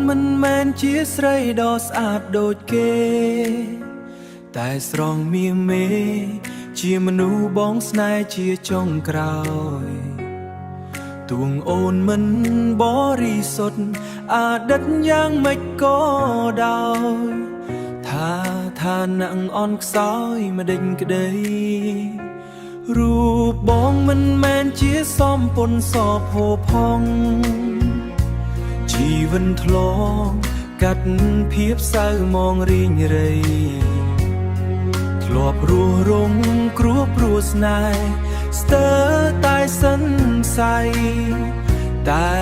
មិនមែនជាស្រីដ៏ស្អាតដូចគេតែស្រងមៀមេជាមនុស្សបងស្នេហ៍ជាចុងក្រោយទួងអូនមិនបរិសុទ្ធអតីតយ៉ាងម៉េចក៏ដោយឋានៈអន់ខ្សោយម្ដេចក្ដីរូបបងមិនមែនជាសំពុនសភោផងជីវិតធ្លងកាត់ភាពសៅមងរីងរៃធ្លាប់រស់រងគ្រោះព្រោះស្នេហ៍ស្ទើរតែសិនស័យតែ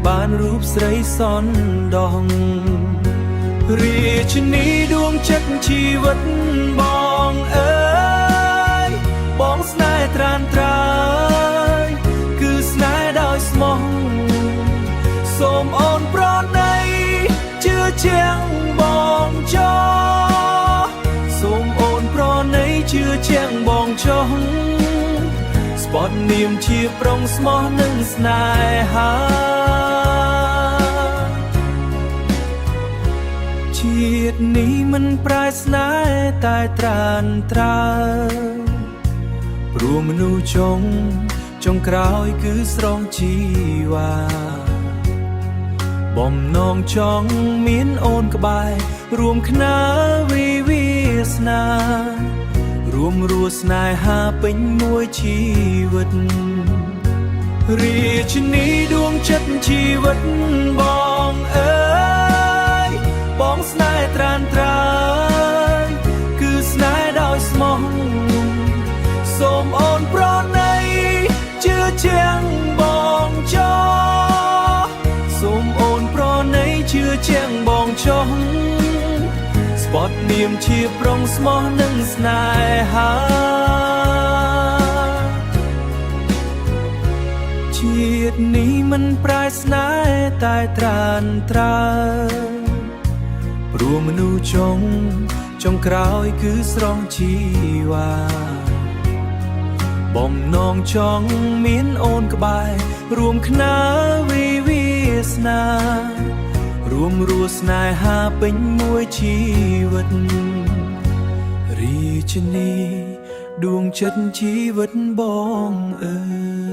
បានរូបស្រីសន់ដងរាជនីដួងចិត្តជីវិតបងអើយបងស្នេហ៍ត្រានត្រើយគឺស្នេហ៍ដោយស្មោះសូមអូនប្រណីជឿជាងបងចោសូមអូនប្រណីជឿជាងបងចោស្ពតនាមជាប្រុងស្មោះនឹងស្នេហាជាតិនេះមិនប្រែស្នេហ៍តែត្រានត្រើយព្រោះមនុស្សចុងក្រោយគឺស្រងជីវ៉ាបំណងចង់មានអូនក្បែររួមខ្នើវិវាសនារួមរស់ស្នេហាពេញមួយជីវិតរាជនីដួងចិត្តជីវិតបងអើយបងស្នេហ៍ត្រានត្រើយគឺស្នេហ៍ដោយស្មោះសូមអូនប្រណីជឿជាងបងចោសូមអូនប្រណីជឿជាងបងចោស្ពតនាមជាប្រុងស្មោះនឹងស្នេហាជាតិនេះមិនប្រែស្នេហ៍តែត្រានត្រើយព្រោះមនុស្សចុងក្រោយគឺស្រងជីវ៉ាបំណងចង់មានអូនក្បែររួមខ្នើវិវាសនារួមរស់ស្នេហាពេញមួយជីវិតរាជនីដួងចិត្តជីវិតបងអើយ